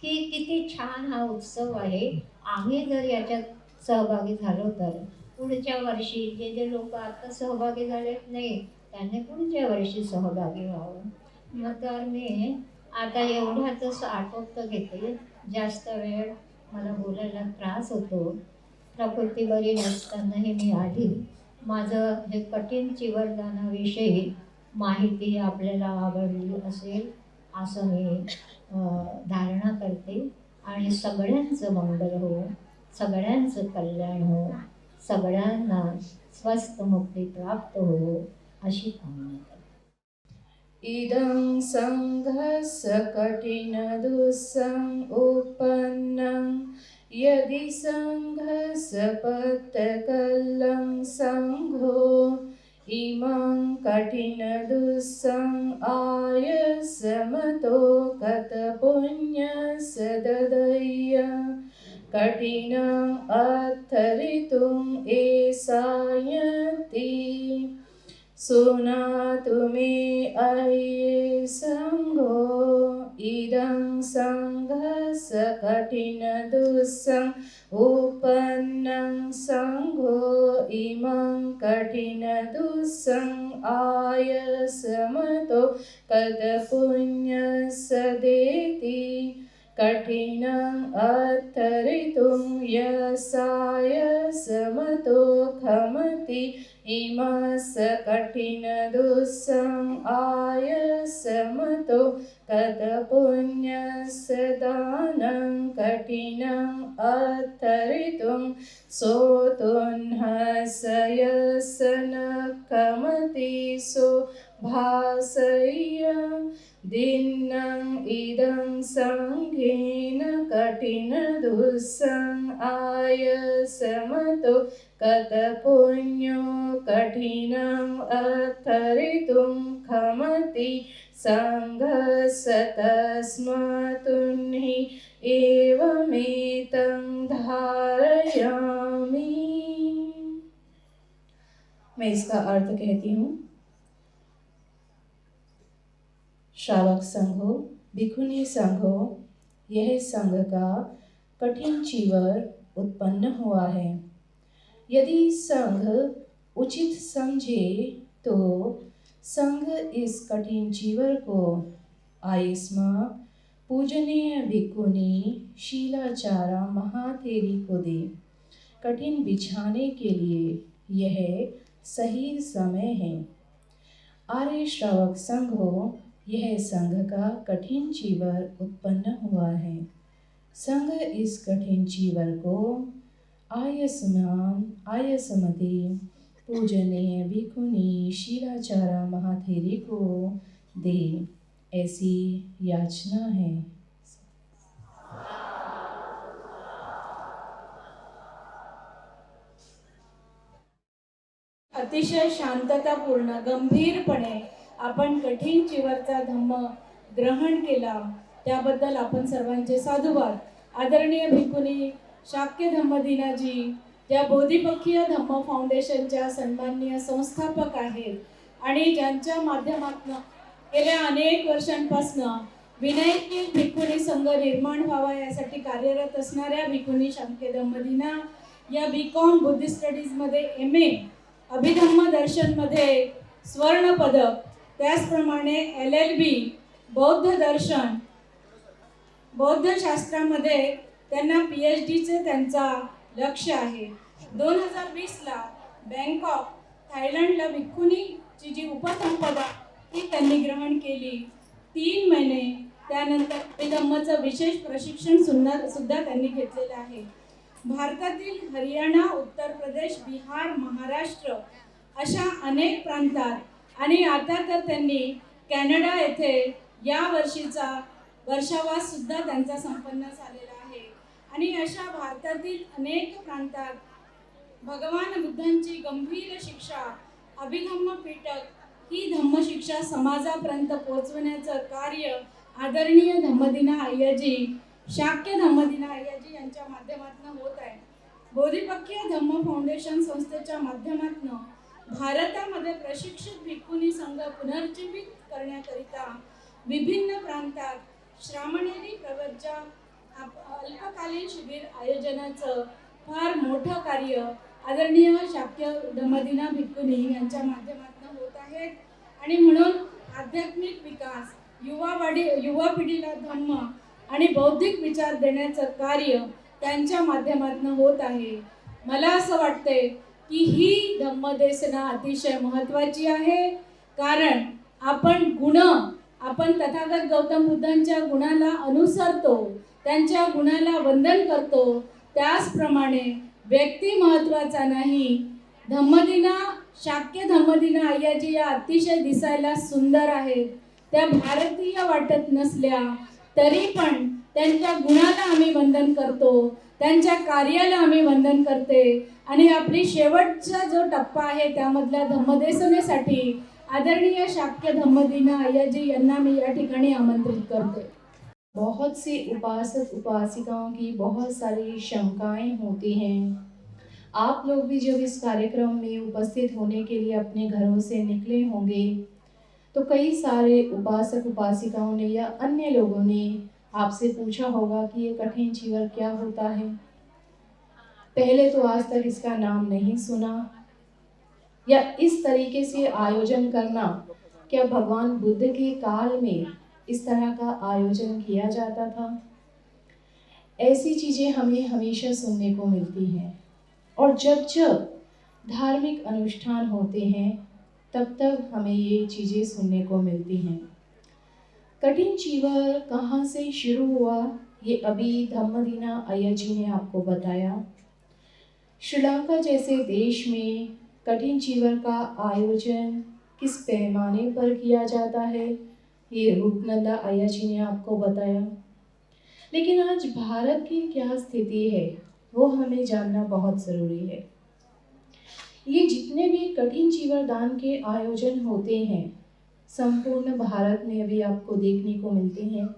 की किती छान हा उत्सव आहे, आम्ही जर याच्यात सहभागी झालो तर पुढच्या वर्षी जे लोक आता सहभागी झालेत नाही त्यांनी पुढच्या वर्षी सहभागी व्हावं. मग तर मी आता एवढ्यातच आटोपतं घेते. जास्त वेळ मला बोलायला त्रास होतो. प्रकृती बरी नसतानाही मी आधी माझं हे कठीण चिवरदानाविषयी माहिती आपल्याला आवडली असेल असं मी धारणा करते. आणि सगळ्यांचं मंगल हो, सगळ्यांचं कल्याण हो, सगळ्यांना स्वस्थ मुक्ती प्राप्त हो अशी कामना करते. इदं संघस्य कठिनदुःसं उपन्नं यदि संघस्य पत्तकल्लं संघो इमं कठिनदुःसं आयसमतो कतपुण्यस्य ददय्य कठिनं अर्थरितुं एसायति सुनातु मे अये संघो इदं संघस्य कठिनदुःसं उपन्नं संघो इमं कठिनदुःसं आयसमतो कतपुण्यस्य देति कठिनं अर्थरितुं यसाय समतो खमति इमस्य कठिनदुःसं आयसमतो कतपुण्यस्य दानं कठिनं अर्थरितुं सोतुन्हस्य न खमति सो भासय्य दिन्नं इदं संघेन कठिनदुःसं आयसमतो कतपुण्यो कठिनं अर्थरितुं खमति संघस्य तस्मात्तुन्हि एवमेतं धारयामि। मैं इसका अर्थ कहती हूँ। श्रावक संघो, भिक्षुणी संघो, यह संघ का कठिन चीवर उत्पन्न हुआ है। यदि संघ उचित समझे तो संघ इस कठिन चीवर को आयुष्मा पूजनीय भिक्षुणी शीलाचारा महाथेरी को दे। कठिन बिछाने के लिए यह सही समय है। आर्य श्रावक संघो, यह संघ का कठिन चीवर उत्पन्न हुआ है। संघ इस कठिन चीवर को आयसमती पूजनीय भिक्षुणी शीलाचारा महाथेरी को दे, ऐसी याचना है। अतिशय शांततापूर्ण गंभीरपणे आपण कठीण चिवरचा धम्म ग्रहण केला त्याबद्दल आपण सर्वांचे साधुवाद। आदरणीय भिक्षुणी शाक्य धम्मदिनाजी ज्या बोधिपक्षीय धम्म फाउंडेशनच्या सन्माननीय संस्थापक आहेत आणि ज्यांच्या माध्यमातून गेल्या अनेक वर्षांपासून विनयशील भिक्षुणी संघ निर्माण व्हावा यासाठी कार्यरत असणाऱ्या भिक्षुणी शाक्य धम्मदिना या बीकॉम बुद्धिस्ट स्टडीजमध्ये MA अभिधम्म दर्शनमध्ये स्वर्ण पदक, त्याचप्रमाणे LLB बौद्ध दर्शन बौद्ध शास्त्रामध्ये त्यांना PhDचे त्यांचा लक्ष्य आहे। 2020ला बँकॉक थायलंडला भिक्षुणीची जी उपसंपदा ती त्यांनी ग्रहण केली। 3 महिने त्यानंतर अभिधम्मचं विशेष प्रशिक्षण सुद्धा त्यांनी घेतलेलं आहे। भारतातील हरियाणा, उत्तर प्रदेश, बिहार, महाराष्ट्र अशा अनेक प्रांतात आणि आता तर त्यांनी कॅनडा येथे या वर्षीचा वर्षावास सुद्धा त्यांचा संपन्न झालेला आहे। आणि अशा भारतातील अनेक प्रांतात भगवान बुद्धांची गंभीर शिक्षा अभिधम्म पीठक ही धम्मशिक्षा समाजापर्यंत पोहोचवण्याचं कार्य आदरणीय धम्मदिना अय्याजी, शाक्य धम्मदिना अय्याजी यांच्या माध्यमातून होत आहे. बोधिपक्षीय धम्म फाउंडेशन संस्थेच्या माध्यमातून भारतामध्ये प्रशिक्षित भिक्खुनी संघ पुनर्जीवित करण्याकरिता विभिन्न प्रांतात श्रामणेरी प्रवज्जा अल्पकालीन शिबिर आयोजनाचं फार मोठं कार्य आदरणीय शाक्य धम्मदिना भिक्खुनी यांच्या माध्यमातून होत आहेत. आणि म्हणून आध्यात्मिक विकास, युवा पिढीला धम्म आणि बौद्धिक विचार देण्याचं कार्य त्यांच्या माध्यमातून होत आहे. मला असं वाटतंय की ही धम्मदेसना अतिशय महत्त्वाची आहे, कारण आपण तथागत गौतम बुद्धांच्या गुणाला अनुसरतो, त्यांच्या गुणाला वंदन करतो. त्याचप्रमाणे व्यक्ती महत्त्वाचा नाही. शाक्य धम्मदिना अय्याजी या अतिशय दिसायला सुंदर आहेत. त्या भारतीय वाटत नसल्या तरी पण त्यांच्या गुणाला आम्ही वंदन करतो, त्यांच्या कार्याला आम्ही वंदन करते. आणि आपली शेवटचा जो टप्पा आहे त्यामधल्या धम्मदेसनेसाठी आदरणीय शाक्य धम्मदिना अय्याजी यांना मी या ठिकाणी आमंत्रित करते. बहुत से उपासक उपासिकाओं की बहुत सारी शंकाएं होती हैं. आप लोग भी जब इस कार्यक्रम में उपस्थित होने के लिए अपने घरों से निकले होंगे तो कई सारे उपासक उपासिकाओं ने या अन्य लोगों ने आपसे पूछा होगा कि ये कठिन चीवर क्या होता है. पहले तो आज तक इसका नाम नहीं सुना, या इस तरीके से आयोजन करना, क्या भगवान बुद्ध के काल में इस तरह का आयोजन किया जाता था. ऐसी चीज़ें हमें हमेशा सुनने को मिलती हैं. और जब जब धार्मिक अनुष्ठान होते हैं तब तब हमें ये चीज़ें सुनने को मिलती हैं. कठिन चीवर कहाँ से शुरू हुआ, ये अभी धम्मदिना अय्याजी ने आपको बताया. श्रीलंका जैसे देश में कठिन चीवर का आयोजन किस पैमाने पर किया जाता है, ये रूपनंदा अय्याजी ने आपको बताया. लेकिन आज भारत की क्या स्थिति है वो हमें जानना बहुत ज़रूरी है. ये जितने भी कठिन चीवर दान के आयोजन होते हैं संपूर्ण भारत में अभी आपको देखने को मिलते हैं.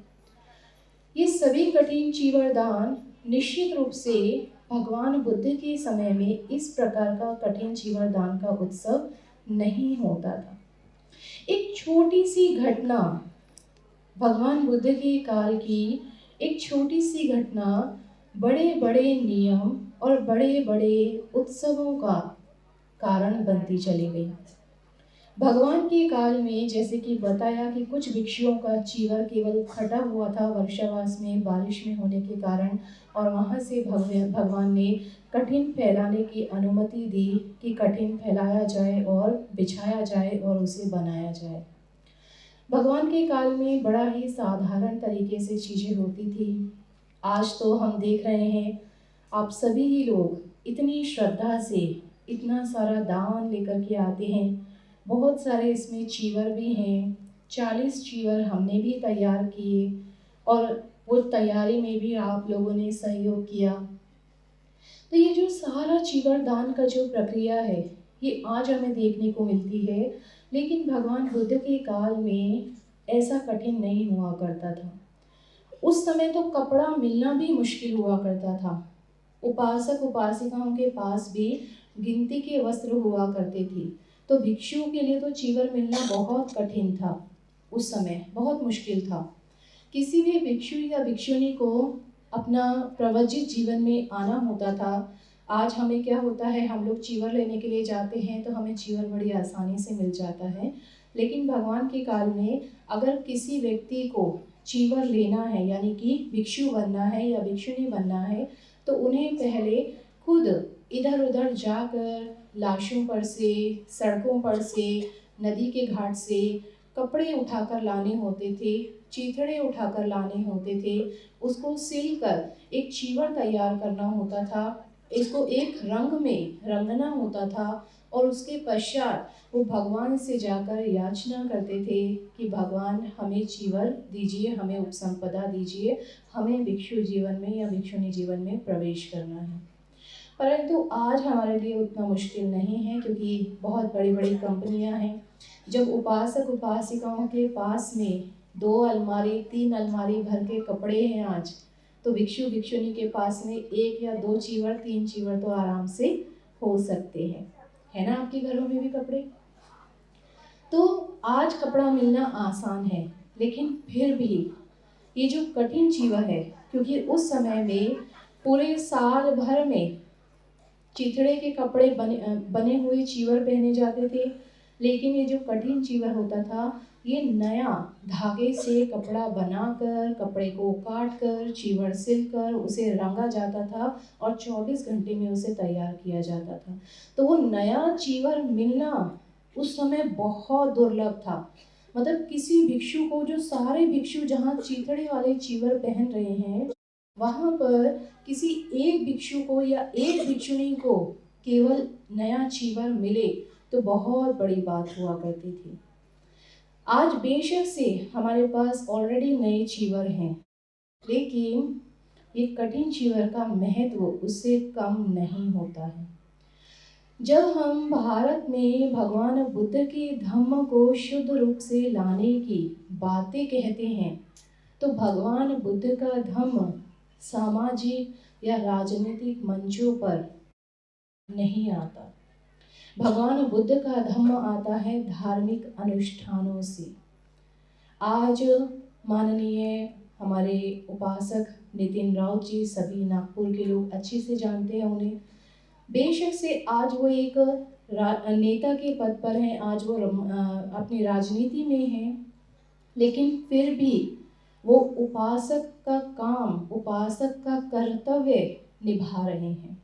ये सभी कठिन चीवर दान निश्चित रूप से भगवान बुद्ध के समय में इस प्रकार का कठिन चीवर दान का उत्सव नहीं होता था. एक छोटी सी घटना, भगवान बुद्ध के काल की एक छोटी सी घटना बड़े बड़े नियम और बड़े बड़े उत्सवों का कारण बनती चली गई. भगवान के काल में जैसे कि बताया कि कुछ भिक्षुओं का चीवर केवल फटा हुआ था वर्षावास में, बारिश में होने के कारण, और वहाँ से भगवान ने कठिन फैलाने की अनुमति दी कि कठिन फैलाया जाए और बिछाया जाए और उसे बनाया जाए. भगवान के काल में बड़ा ही साधारण तरीके से चीज़ें होती थी. आज तो हम देख रहे हैं आप सभी ही लोग इतनी श्रद्धा से इतना सारा दान लेकर के आते हैं. बहुत सारे इसमें चीवर भी हैं. 40 चीवर हमने भी तैयार किए और वो तैयारी में भी आप लोगों ने सहयोग किया. तो ये जो सारा चीवर दान का जो प्रक्रिया है ये आज हमें देखने को मिलती है. लेकिन भगवान बुद्ध के काल में ऐसा कठिन नहीं हुआ करता था. उस समय तो कपड़ा मिलना भी मुश्किल हुआ करता था. उपासक उपासिकाओं के पास भी गिनती के वस्त्र हुआ करते थे. तो भिक्षुओं के लिए तो चीवर मिलना बहुत कठिन था. उस समय बहुत मुश्किल था. किसी भी भिक्षु या भिक्षुणी को अपना प्रवज्जित जीवन में आना होता था. आज हमें क्या होता है, हम लोग चीवर लेने के लिए जाते हैं तो हमें चीवर बड़ी आसानी से मिल जाता है. लेकिन भगवान के काल में अगर किसी व्यक्ति को चीवर लेना है, यानी कि भिक्षु बनना है या भिक्षुणी बनना है, तो उन्हें पहले खुद इधर उधर जाकर लाशों पर से, सड़कों पर से, नदी के घाट से कपड़े उठाकर लाने होते थे, चीथड़े उठाकर लाने होते थे. उसको सिलकर एक चीवर तैयार करना होता था. इसको एक रंग में रंगना होता था और उसके पश्चात वो भगवान से जाकर याचना करते थे कि भगवान हमें चीवर दीजिए, हमें उपसंपदा दीजिए, हमें भिक्षु जीवन में या भिक्षुणी जीवन में प्रवेश करना है. परंतु आज हमारे लिए उतना मुश्किल नहीं है, क्योंकि बहुत बड़ी बड़ी कंपनियां हैं। जब उपासक उपासिकाओं के पास में 2 अलमारी 3 अलमारी भर के कपड़े हैं आज, तो भिक्षु भिक्षुनी के पास में 1 या 2 चीवर 3 चीवर तो आराम से हो सकते हैं, है ना? आपके घरों में भी कपड़े। तो आज कपड़ा मिलना आसान है, लेकिन फिर भी ये जो कठिन चीवर है, क्योंकि उस समय में पूरे साल भर में चिथड़े के कपड़े बने हुए चीवर पहने जाते थे, लेकिन ये जो कठिन चीवर होता था, ये नया धागे से कपड़ा बनाकर, कपड़े को काट कर, चीवर सिलकर उसे रंगा जाता था और 24 घंटे में उसे तैयार किया जाता था। तो वो नया चीवर मिलना उस समय बहुत दुर्लभ था। मतलब किसी भिक्षु को, जो सारे भिक्षु जहाँ चिथड़े वाले चीवर पहन रहे हैं, वहाँ पर किसी एक भिक्षु को या एक भिक्षुणी को केवल नया चीवर मिले तो बहुत बड़ी बात हुआ करती थी। आज बेशक से हमारे पास ऑलरेडी नए चीवर हैं, लेकिन ये कठिन चीवर का महत्व उससे कम नहीं होता है। जब हम भारत में भगवान बुद्ध के धम्म को शुद्ध रूप से लाने की बातें कहते हैं, तो भगवान बुद्ध का धम्म सामाजिक या राजनीतिक मंचों पर नहीं आता। भगवान बुद्ध का धम्म आता है धार्मिक अनुष्ठानों से। आज माननीय हमारे उपासक नितिन राउत जी, सभी नागपुर के लोग अच्छे से जानते हैं उन्हें। बेशक से आज वो एक नेता के पद पर हैं, आज वो अपनी राजनीति में हैं, लेकिन फिर भी वो उपासक का काम, उपासक का कर्तव्य निभा रहे हैं।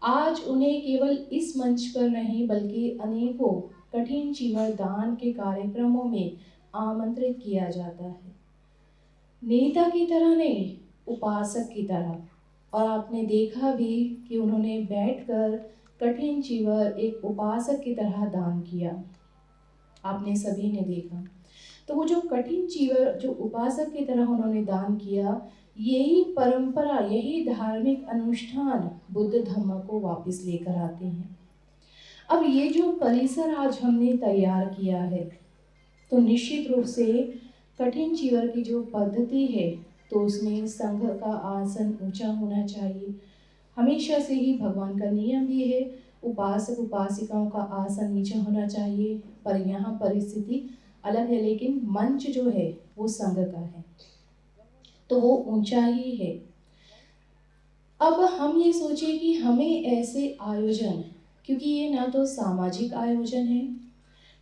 आज उन्हें केवल इस मंच पर नहीं, बल्कि अनेकों कठिन चीवर दान के कार्यक्रमों में आमंत्रित किया जाता है, नेता की तरह नहीं, उपासक की तरह। और आपने देखा भी कि उन्होंने बैठकर कठिन चीवर एक उपासक की तरह दान किया, आपने सभी ने देखा। तो वो जो कठिन चीवर जो उपासक की तरह उन्होंने दान किया, यही परंपरा, यही धार्मिक अनुष्ठान बुद्ध धम्म को वापस लेकर आते हैं। अब ये जो परिसर आज हमने तैयार किया है, तो निश्चित रूप से कठिन चीवर की जो पद्धति है, तो उसमें संघ का आसन ऊंचा होना चाहिए। हमेशा से ही भगवान का नियम भी है, उपासक उपासिकाओं का आसन नीचा होना चाहिए, पर यहाँ परिस्थिति अलग है, लेकिन मंच जो है वो संघ का है, तो वो ऊंचा ही है। अब हम ये सोचें कि हमें ऐसे आयोजन, क्योंकि ये ना तो सामाजिक आयोजन है,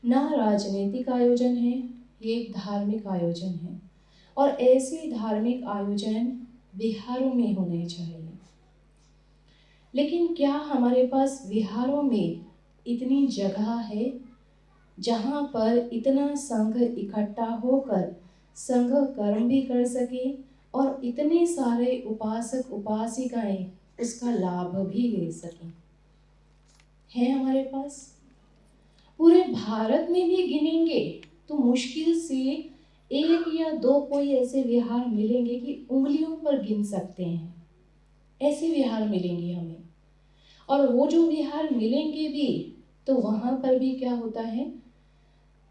ना राजनीतिक आयोजन है, ये एक धार्मिक आयोजन है, और ऐसे धार्मिक आयोजन विहारों में होने चाहिए। लेकिन क्या हमारे पास विहारों में इतनी जगह है जहाँ पर इतना संघ इकट्ठा होकर संघ कर्म भी कर सके और इतने सारे उपासक उपासिकाएं उसका लाभ भी ले सकें? है हमारे पास? पूरे भारत में भी गिनेंगे तो मुश्किल से 1 या 2 कोई ऐसे विहार मिलेंगे कि उंगलियों पर गिन सकते हैं, ऐसे विहार मिलेंगे हमें। और वो जो विहार मिलेंगे भी, तो वहाँ पर भी क्या होता है,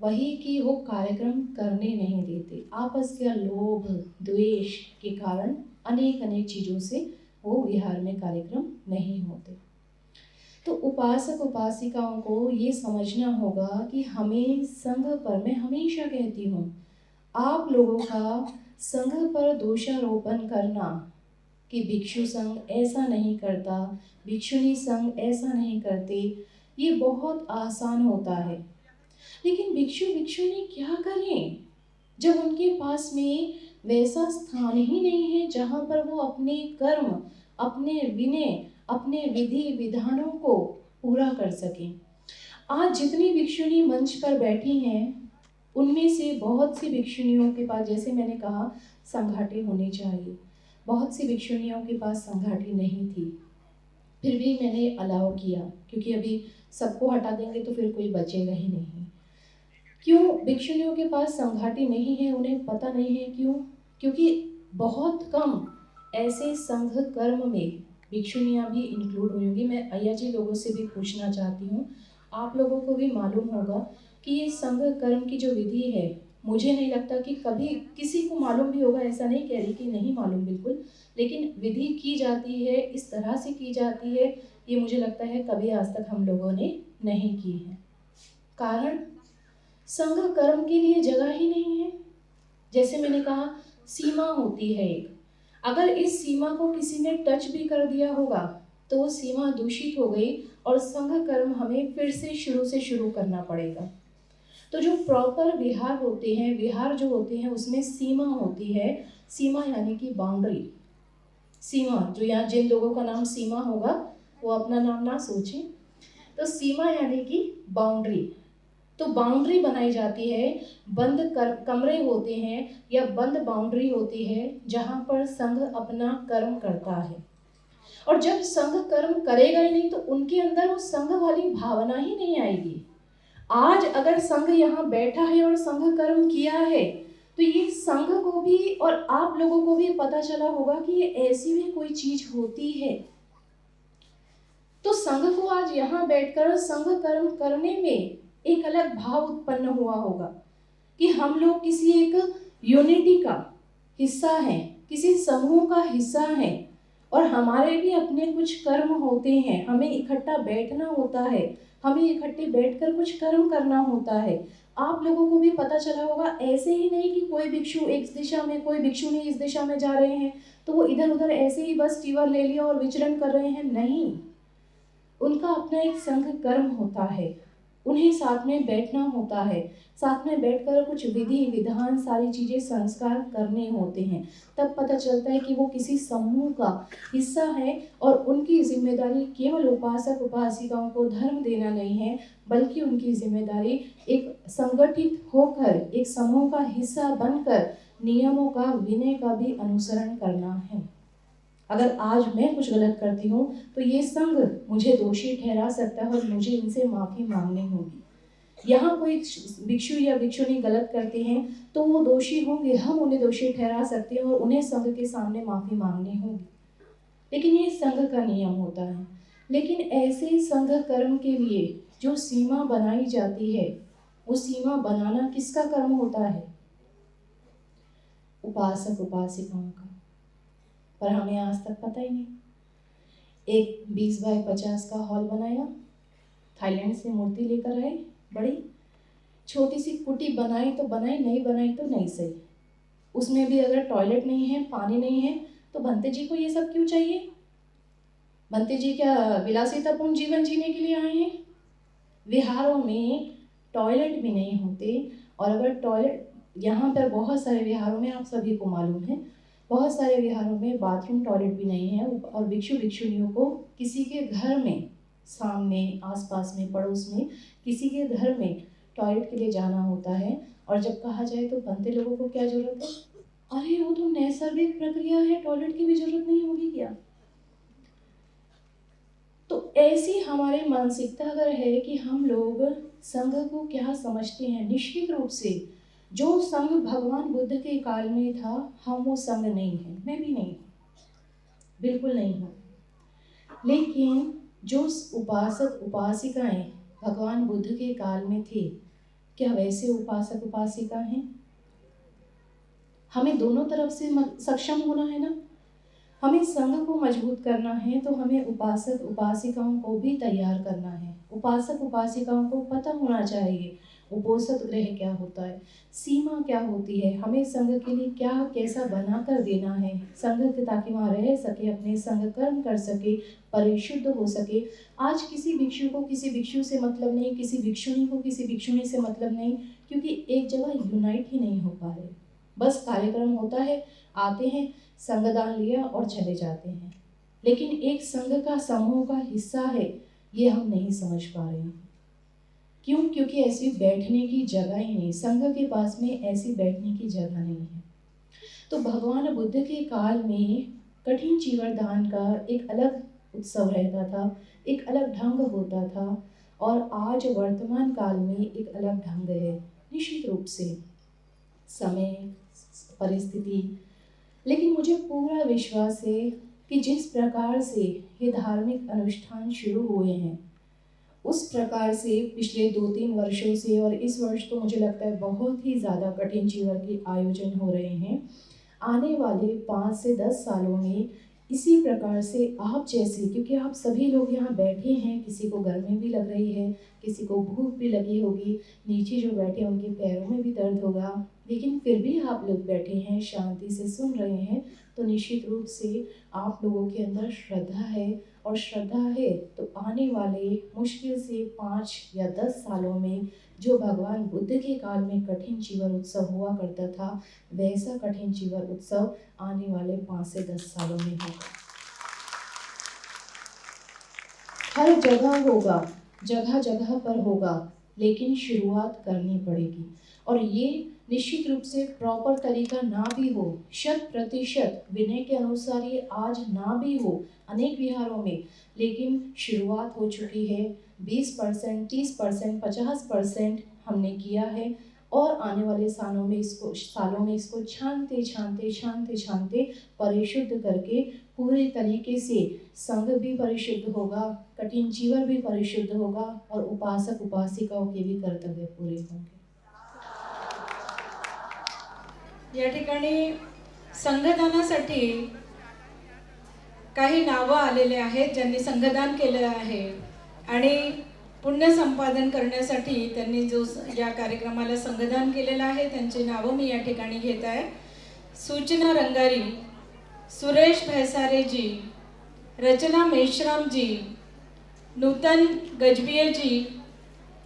वही कि वो कार्यक्रम करने नहीं देते। आपस के लोभ द्वेष के कारण अनेक चीज़ों से वो विहार में कार्यक्रम नहीं होते। तो उपासक उपासिकाओं को ये समझना होगा कि हमें संघ पर, मैं हमेशा कहती हूँ, आप लोगों का संघ पर दोषारोपण करना कि भिक्षु संघ ऐसा नहीं करता, भिक्षुणी संघ ऐसा नहीं करते, ये बहुत आसान होता है। लेकिन भिक्षु भिक्षुणी क्या करें जब उनके पास में वैसा स्थान ही नहीं है जहाँ पर वो अपने कर्म, अपने विनय, अपने विधि विधानों को पूरा कर सकें। आज जितनी भिक्षुणी मंच पर बैठी हैं, उनमें से बहुत सी भिक्षुणियों के पास, जैसे मैंने कहा, संघाटे होने चाहिए। बहुत सी भिक्षुणियों के पास संघाटे नहीं थी, फिर भी मैंने अलाउ किया, क्योंकि अभी सबको हटा देंगे तो फिर कोई बचेगा ही नहीं। क्यों भिक्षुणियों के पास संघाटे नहीं है? उन्हें पता नहीं है क्यों? क्योंकि बहुत कम ऐसे संघ कर्म में भिक्षुनियाँ भी इंक्लूड हुई होंगी। मैं अय्या जी लोगों से भी पूछना चाहती हूँ, आप लोगों को भी मालूम होगा कि ये संघ कर्म की जो विधि है, मुझे नहीं लगता कि कभी किसी को मालूम भी होगा, ऐसा नहीं कह रही कि नहीं मालूम बिल्कुल, लेकिन विधि की जाती है, इस तरह से की जाती है, ये मुझे लगता है कभी आज तक हम लोगों ने नहीं की है। कारण संघ कर्म के लिए जगह ही नहीं है। जैसे मैंने कहा, सीमा होती है एक, अगर इस सीमा को किसी ने टच भी कर दिया होगा तो वो सीमा दूषित हो गई और संघ कर्म हमें फिर से शुरू करना पड़ेगा। तो जो प्रॉपर विहार होते हैं, विहार जो होते हैं उसमें सीमा होती है। सीमा यानी कि बाउंड्री। सीमा, जो यहाँ जिन लोगों का नाम सीमा होगा वो अपना नाम ना सोचें। तो सीमा यानी कि बाउंड्री। तो बाउंड्री बनाई जाती है, बंद कमरे होते हैं या बंद बाउंड्री होती है जहाँ पर संघ अपना कर्म करता है। और जब संघ कर्म करेगा ही नहीं तो उनके अंदर वो संघ वाली भावना ही नहीं आएगी। आज अगर संघ यहाँ बैठा है और संघ कर्म किया है तो ये संघ को भी और आप लोगों को भी पता चला होगा कि ये ऐसी भी कोई चीज होती है। तो संघ को आज यहाँ बैठकर संघ कर्म करने में एक अलग भाव उत्पन्न हुआ होगा कि हम लोग किसी एक यूनिटी का हिस्सा हैं, किसी समूह का हिस्सा हैं और हमारे भी अपने कुछ कर्म होते हैं, हमें इकट्ठा बैठना होता है, हमें इकट्ठे बैठकर कुछ कर्म करना होता है। आप लोगों को भी पता चला होगा, ऐसे ही नहीं कि कोई भिक्षु एक दिशा में, कोई भिक्षुनी इस दिशा में जा रहे हैं तो वो इधर उधर ऐसे ही बस टीवर ले लिया और विचरण कर रहे हैं, नहीं। उनका अपना एक संघ कर्म होता है, उन्हें साथ में बैठना होता है, साथ में बैठकर कुछ विधि विधान सारी चीज़ें संस्कार करने होते हैं। तब पता चलता है कि वो किसी समूह का हिस्सा है और उनकी जिम्मेदारी केवल उपासक उपासिकाओं को धर्म देना नहीं है, बल्कि उनकी जिम्मेदारी एक संगठित होकर एक समूह का हिस्सा बनकर नियमों का, विनय का भी अनुसरण करना है। अगर आज मैं कुछ गलत करती हूँ तो ये संघ मुझे दोषी ठहरा सकता है और मुझे इनसे माफ़ी मांगनी होगी। यहाँ कोई भिक्षु या भिक्षुनी गलत करते हैं तो वो दोषी होंगे, हम उन्हें दोषी ठहरा सकते हैं और उन्हें संघ के सामने माफ़ी मांगनी होगी, लेकिन ये संघ का नियम होता है। लेकिन ऐसे संघ कर्म के लिए जो सीमा बनाई जाती है, वो सीमा बनाना किसका कर्म होता है? उपासक उपासिकाओं का। पर हमें आज तक पता ही नहीं। एक 20 बाय 50 का हॉल बनाया, थाईलैंड से मूर्ति लेकर आए, बड़ी छोटी सी कुटी बनाई तो बनाई, नहीं बनाई तो नहीं सही। उसमें भी अगर टॉयलेट नहीं है, पानी नहीं है तो भंते जी को ये सब क्यों चाहिए? भंते जी क्या विलासितापूर्ण जीवन जीने के लिए आए हैं? विहारों में टॉयलेट भी नहीं होते, और अगर टॉयलेट, यहाँ पर बहुत सारे विहारों में, आप सभी को मालूम है, बहुत सारे विहारों में बाथरूम टॉयलेट भी नहीं है और भिक्षु भिक्षुनियों को किसी के घर में, सामने, आसपास में, पड़ोस में किसी के घर में टॉयलेट के लिए जाना होता है। और जब कहा जाए तो बनते लोगों को क्या जरूरत है? अरे वो तो नैसर्गिक प्रक्रिया है, टॉयलेट की भी जरूरत नहीं होगी क्या? तो ऐसी हमारी मानसिकता अगर है कि हम लोग संघ को क्या समझते हैं, निश्चित रूप से जो संघ भगवान बुद्ध के काल में था, हम वो संघ नहीं है, मैं भी नहीं हूँ, बिल्कुल नहीं हूँ। लेकिन जो उपासक उपासिकाएं भगवान बुद्ध के काल में थे, क्या वैसे उपासक उपासिका हैं? हमें दोनों तरफ से सक्षम होना है ना। हमें संघ को मजबूत करना है तो हमें उपासक उपासिकाओं को भी तैयार करना है। उपासक उपासिकाओं को पता होना चाहिए उपोषित ग्रह क्या होता है, सीमा क्या होती है, हमें संघ के लिए क्या कैसा बना कर देना है संघ के, ताकि वहाँ रह सके, अपने संघ कर्म कर सके, परिशुद्ध हो सके। आज किसी भिक्षु को किसी भिक्षु से मतलब नहीं, किसी भिक्षुनी को किसी भिक्षुनी से मतलब नहीं, क्योंकि एक जगह यूनाइट ही नहीं हो पा रहे। बस कार्यक्रम होता है, आते हैं, संगदान लिया और चले जाते हैं, लेकिन एक संघ का समूह का हिस्सा है ये हम नहीं समझ पा रहे हैं। क्यों? क्योंकि ऐसी बैठने की जगह ही नहीं, संघ के पास में ऐसी बैठने की जगह नहीं है। तो भगवान बुद्ध के काल में कठिन चीवरदान का एक अलग उत्सव रहता था, एक अलग ढंग होता था, और आज वर्तमान काल में एक अलग ढंग है, निश्चित रूप से समय, परिस्थिति। लेकिन मुझे पूरा विश्वास है कि जिस प्रकार से ये धार्मिक अनुष्ठान शुरू हुए हैं उस प्रकार से पिछले 2-3 वर्षों से और इस वर्ष तो मुझे लगता है बहुत ही ज़्यादा कठिन चीवर के आयोजन हो रहे हैं। आने वाले 5 से 10 सालों में इसी प्रकार से आप जैसे, क्योंकि आप सभी लोग यहाँ बैठे हैं, किसी को गर्मी भी लग रही है, किसी को भूख भी लगी होगी, नीचे जो बैठे हैं उनके पैरों में भी दर्द होगा, लेकिन फिर भी आप लोग बैठे हैं, शांति से सुन रहे हैं, तो निश्चित रूप से आप लोगों के अंदर श्रद्धा है। और श्रद्धा है तो आने वाले मुश्किल से 5 या 10 सालों में जो भगवान बुद्ध के काल में कठिन चीवर उत्सव हुआ करता था, वैसा कठिन चीवर उत्सव आने वाले 5 से 10 सालों में होगा। हर जगह होगा, जगह जगह पर होगा, लेकिन शुरुआत करनी पड़ेगी। और ये निश्चित रूप से प्रॉपर तरीका ना भी हो, 100% विनय के अनुसार ये आज ना भी हो अनेक विहारों में, लेकिन शुरुआत हो चुकी है। 20%, 30%, 50% हमने किया है और आने वाले सालों में इसको छानते परिशुद्ध करके पूरे तरीके से संघ भी परिशुद्ध होगा, कठिन चीवर भी परिशुद्ध होगा और उपासक उपासिकाओं के भी कर्तव्य पूरे होंगे। या ठिकाणी संघदानासाठी काही नावं आलेले आहेत ज्यांनी संघदान केलं आहे आणि पुण्य संपादन करण्यासाठी त्यांनी जो या कार्यक्रमाला संघदान केलेलं आहे त्यांची नावं मी या ठिकाणी घेत आहे। सूचना रंगारी, सुरेश भैसारेजी, रचना मेश्रामजी, नूतन गजबियेजी,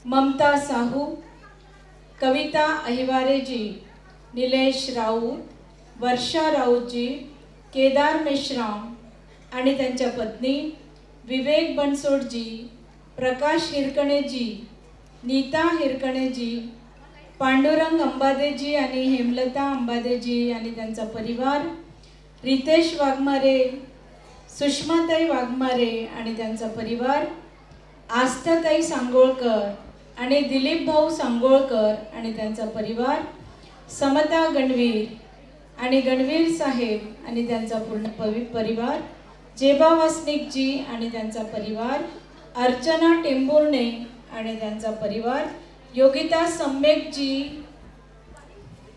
ममता साहू, कविता अहिवारेजी, निलेश राऊत, वर्षा राऊतजी, केदार मेश्राम आणि त्यांच्या पत्नी, विवेक बनसोडजी, प्रकाश हिरकणेजी, नीता हिरकणेजी, पांडुरंग अंबादेजी आणि हेमलता अंबादेजी आणि त्यांचा परिवार, रितेश वाघमारे, सुषमाताई वाघमारे आणि त्यांचा परिवार, आस्थाताई सांगोळकर आणि दिलीप भाऊ सांगोळकर आणि त्यांचा परिवार, समता गणवीर आणि गणवीर साहेब आणि त्यांचा पूर्ण परिवार, जेबा वासनिकजी आणि त्यांचा परिवार, अर्चना टेंबुर्णे आणि त्यांचा परिवार, योगिता सम्यकजी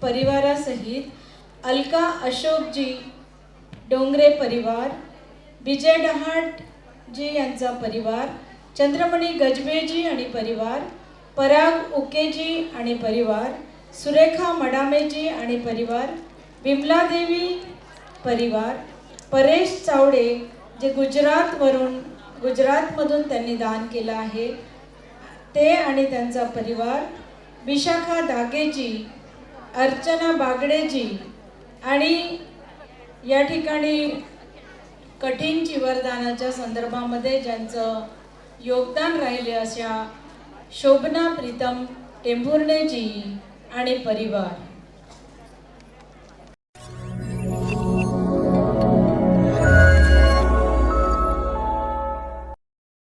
परिवारासहित, अलका अशोकजी, डोंगरे परिवार, विजय डहाटजी यांचा परिवार, चंद्रमणी गजबेजी आणि परिवार, पराग उकेजी आणि परिवार, सुरेखा मडामेजी आणि परिवार, विमला देवी परिवार, परेश चावडे जे गुजरातमधून त्यांनी दान केलं आहे ते आणि त्यांचा परिवार, विशाखा दागेजी, अर्चना बागडेजी आणि या ठिकाणी कठीण चीवरदानाच्या संदर्भामध्ये ज्यांचं योगदान राहिले अशा शोभना प्रीतम टेंभुर्णेजी आणि परिवार।